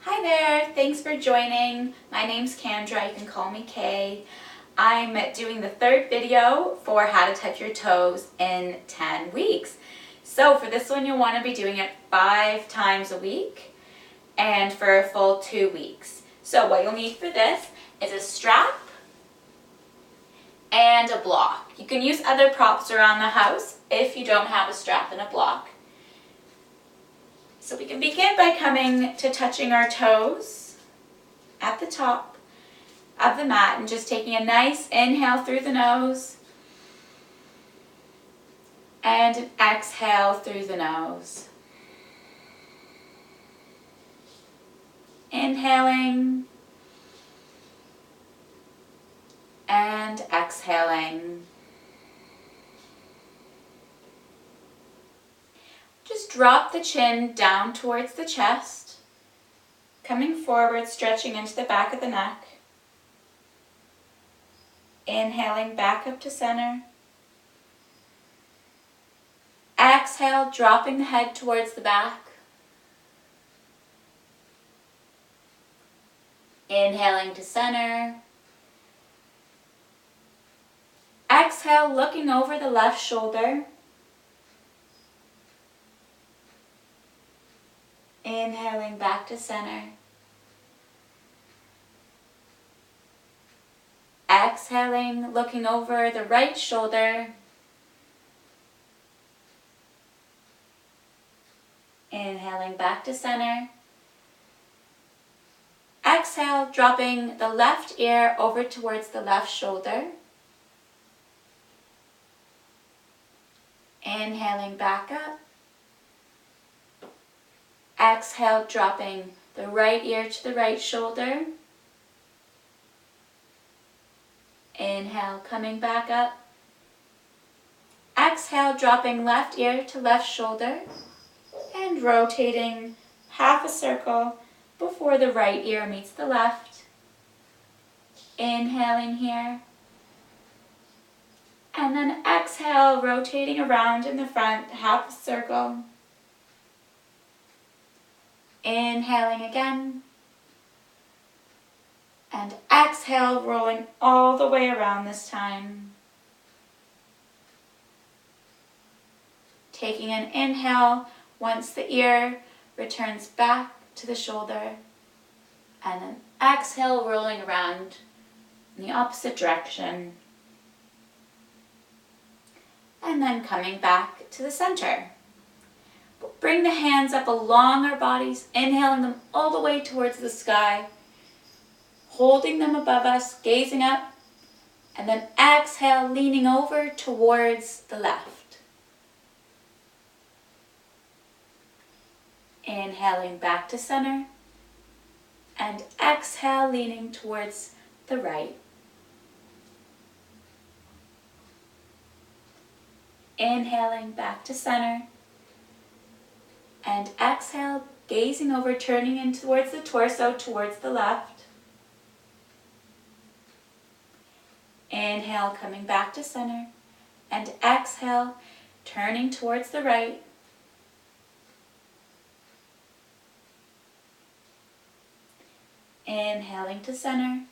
Hi there, thanks for joining. My name's Kendra, you can call me Kay. I'm doing the third video for how to touch your toes in 10 weeks. So for this one you'll want to be doing it 5 times a week and for a full 2 weeks. So what you'll need for this is a strap and a block. You can use other props around the house if you don't have a strap and a block. So we can begin by coming to touching our toes at the top of the mat and just taking a nice inhale through the nose and an exhale through the nose. Inhaling and exhaling. Just drop the chin down towards the chest, coming forward, stretching into the back of the neck. Inhaling back up to center. Exhale, dropping the head towards the back. Inhaling to center. Exhale, looking over the left shoulder. Inhaling back to center. Exhaling, looking over the right shoulder. Inhaling back to center. Exhale, dropping the left ear over towards the left shoulder. Inhaling back up. Exhale, dropping the right ear to the right shoulder. Inhale, coming back up. Exhale, dropping left ear to left shoulder and rotating half a circle before the right ear meets the left. Inhaling here. And then exhale, rotating around in the front, half a circle. Inhaling again. And exhale, rolling all the way around this time. Taking an inhale once the ear returns back to the shoulder. And then exhale, rolling around in the opposite direction. And then coming back to the center. Bring the hands up along our bodies, inhaling them all the way towards the sky. Holding them above us, gazing up, and then exhale, leaning over towards the left. Inhaling back to center, and exhale, leaning towards the right. Inhaling back to center, and exhale, gazing over, turning in towards the torso, towards the left. Inhale, coming back to center, and exhale, turning towards the right. Inhaling to center,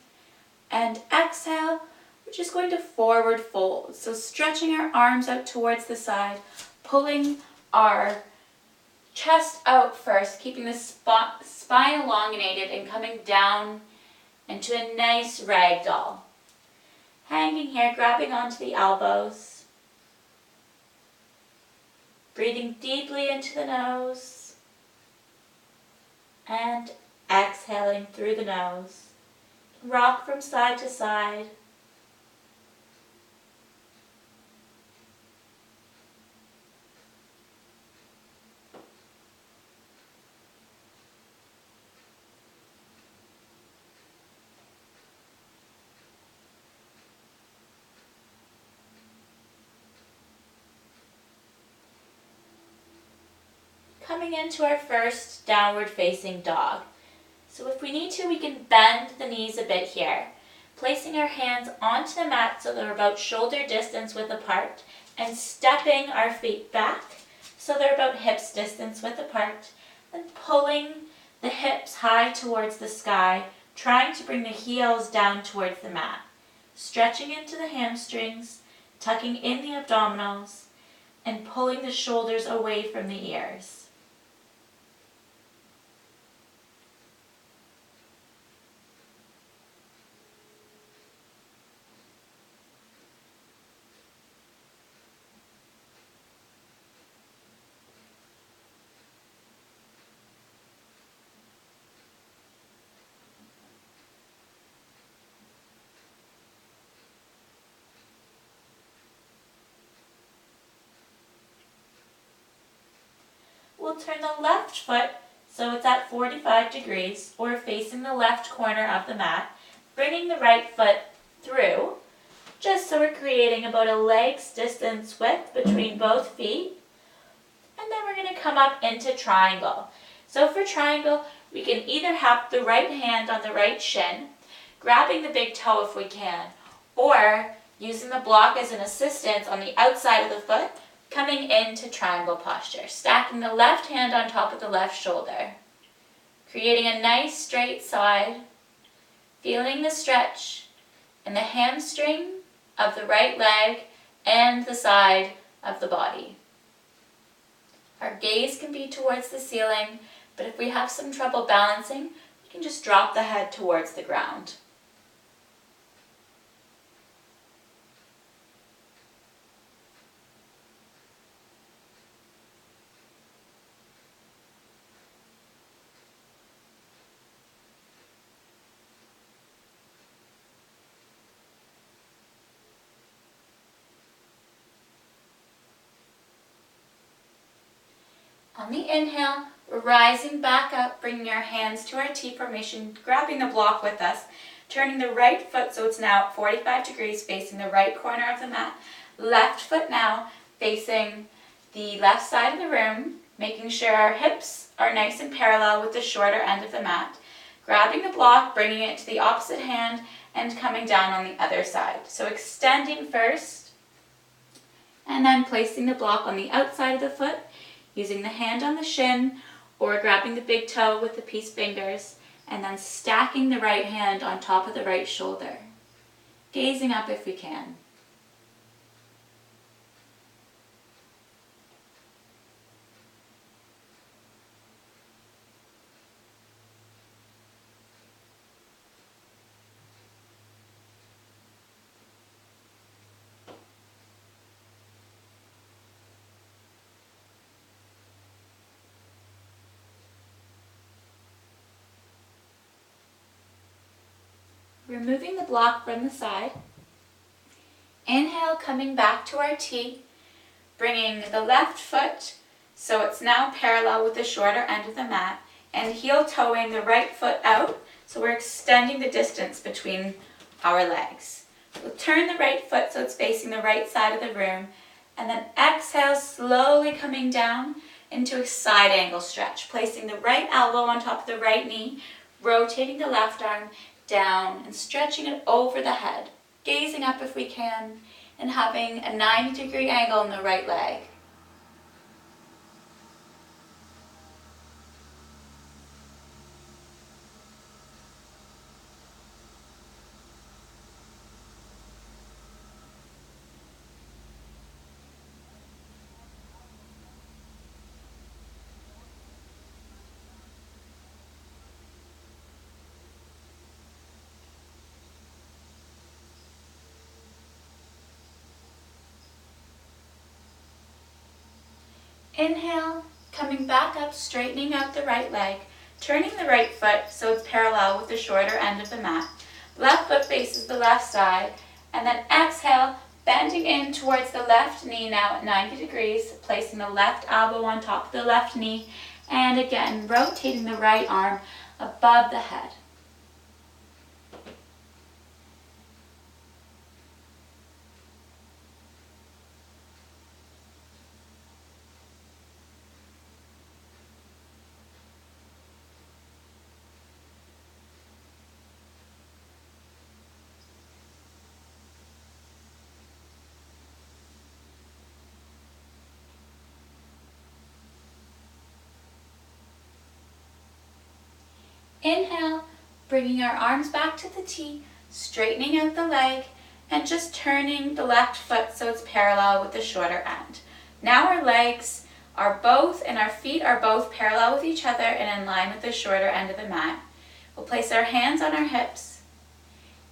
and exhale, we're just going to forward fold. So stretching our arms out towards the side, pulling our chest out first, keeping the spine elongated and coming down into a nice ragdoll. Hanging here, grabbing onto the elbows. Breathing deeply into the nose. And exhaling through the nose. Rock from side to side. Coming into our first downward facing dog. So if we need to, we can bend the knees a bit here, placing our hands onto the mat so they're about shoulder distance width apart, and stepping our feet back so they're about hips distance width apart, and pulling the hips high towards the sky, trying to bring the heels down towards the mat. Stretching into the hamstrings, tucking in the abdominals, and pulling the shoulders away from the ears. We'll turn the left foot so it's at 45 degrees or facing the left corner of the mat, bringing the right foot through, just so we're creating about a leg's distance width between both feet. And then we're going to come up into triangle. So for triangle, we can either have the right hand on the right shin, grabbing the big toe if we can, or using the block as an assistance on the outside of the foot, coming into triangle posture, stacking the left hand on top of the left shoulder, creating a nice straight side, feeling the stretch in the hamstring of the right leg and the side of the body. Our gaze can be towards the ceiling, but if we have some trouble balancing, we can just drop the head towards the ground. On the inhale, we're rising back up, bringing our hands to our T formation, grabbing the block with us, turning the right foot so it's now at 45 degrees facing the right corner of the mat. Left foot now facing the left side of the room, making sure our hips are nice and parallel with the shorter end of the mat. Grabbing the block, bringing it to the opposite hand, and coming down on the other side. So extending first, and then placing the block on the outside of the foot, using the hand on the shin or grabbing the big toe with the peace fingers, and then stacking the right hand on top of the right shoulder. Gazing up if we can. Removing the block from the side. Inhale, coming back to our T, bringing the left foot so it's now parallel with the shorter end of the mat, and heel toeing the right foot out so we're extending the distance between our legs. We'll turn the right foot so it's facing the right side of the room, and then exhale, slowly coming down into a side angle stretch, placing the right elbow on top of the right knee, rotating the left arm down and stretching it over the head, gazing up if we can, and having a 90-degree angle in the right leg. Inhale, coming back up, straightening out the right leg, turning the right foot so it's parallel with the shorter end of the mat. Left foot faces the left side, and then exhale, bending in towards the left knee now at 90 degrees, placing the left elbow on top of the left knee, and again, rotating the right arm above the head. Inhale, bringing our arms back to the T, straightening out the leg, and just turning the left foot so it's parallel with the shorter end. Now our legs are both and our feet are both parallel with each other and in line with the shorter end of the mat. We'll place our hands on our hips.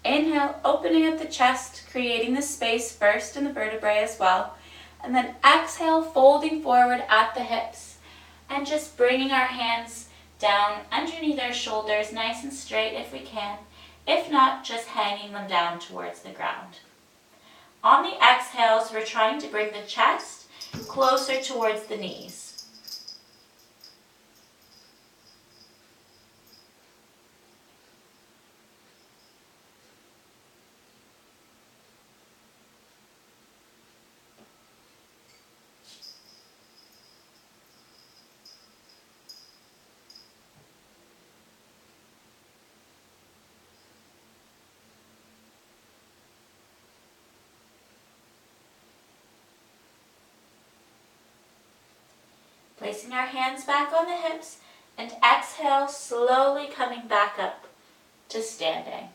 Inhale, opening up the chest, creating the space first in the vertebrae as well. And then exhale, folding forward at the hips and just bringing our hands down underneath our shoulders, nice and straight if we can. If not, just hanging them down towards the ground. On the exhales, we're trying to bring the chest closer towards the knees. Placing our hands back on the hips and exhale, slowly coming back up to standing.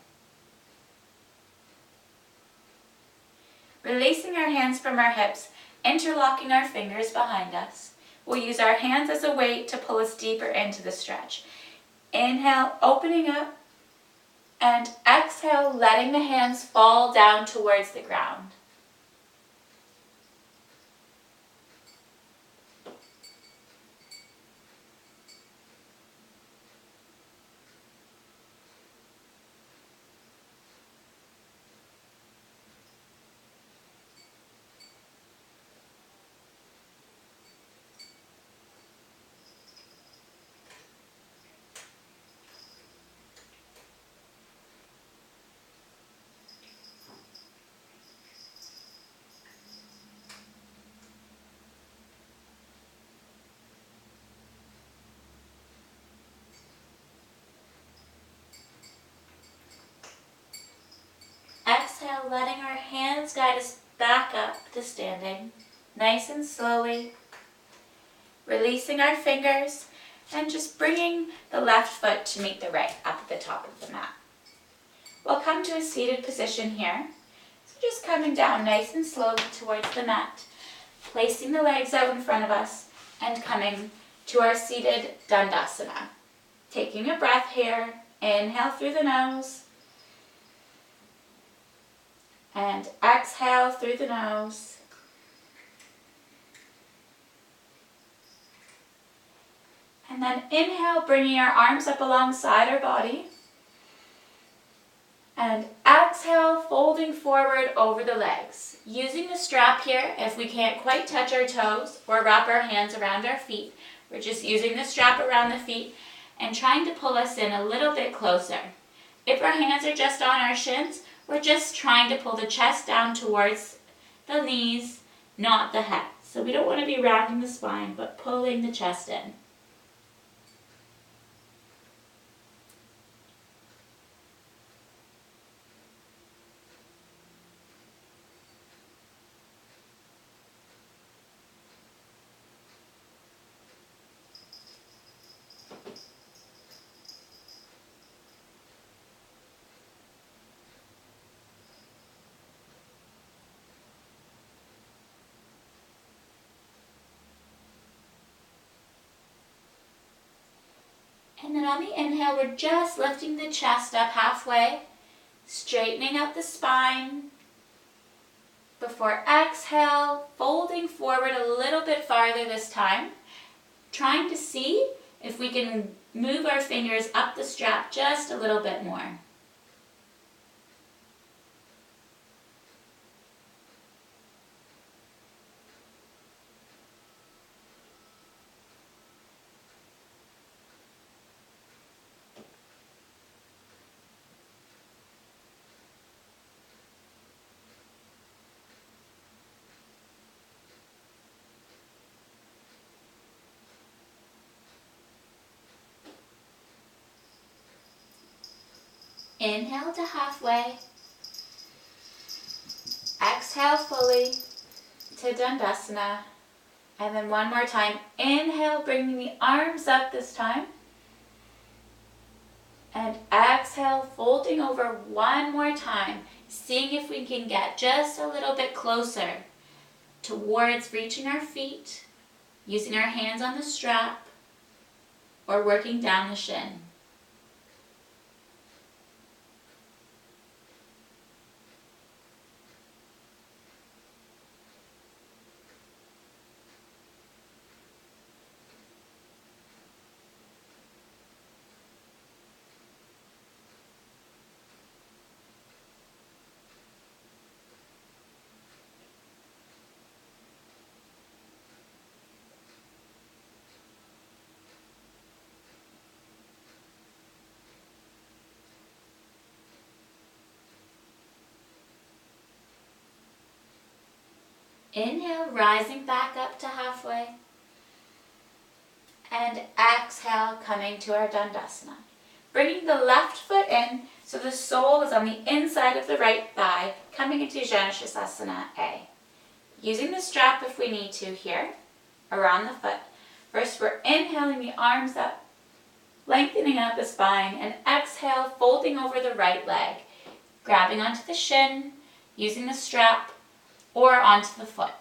Releasing our hands from our hips, interlocking our fingers behind us. We'll use our hands as a weight to pull us deeper into the stretch. Inhale, opening up, and exhale, letting the hands fall down towards the ground. Exhale, letting our hands guide us back up to standing, nice and slowly. Releasing our fingers and just bringing the left foot to meet the right up at the top of the mat. We'll come to a seated position here. So just coming down nice and slowly towards the mat, placing the legs out in front of us and coming to our seated Dandasana. Taking a breath here, inhale through the nose and exhale through the nose. And then inhale, bringing our arms up alongside our body. And exhale, folding forward over the legs. Using the strap here, if we can't quite touch our toes or wrap our hands around our feet, we're just using the strap around the feet and trying to pull us in a little bit closer. If our hands are just on our shins, we're just trying to pull the chest down towards the knees, not the head. So we don't want to be rounding the spine, but pulling the chest in. And then on the inhale, we're just lifting the chest up halfway, straightening out the spine. Before exhale, folding forward a little bit farther this time, trying to see if we can move our fingers up the strap just a little bit more. Inhale to halfway. Exhale fully to Dandasana. And then one more time. Inhale, bringing the arms up this time. And exhale, folding over one more time, seeing if we can get just a little bit closer towards reaching our feet, using our hands on the strap, or working down the shin. Inhale, rising back up to halfway. And exhale, coming to our Dandasana. Bringing the left foot in so the sole is on the inside of the right thigh, coming into Janushirasana A. Using the strap if we need to here, around the foot. First, we're inhaling the arms up, lengthening out the spine, and exhale, folding over the right leg, grabbing onto the shin, using the strap, or onto the foot.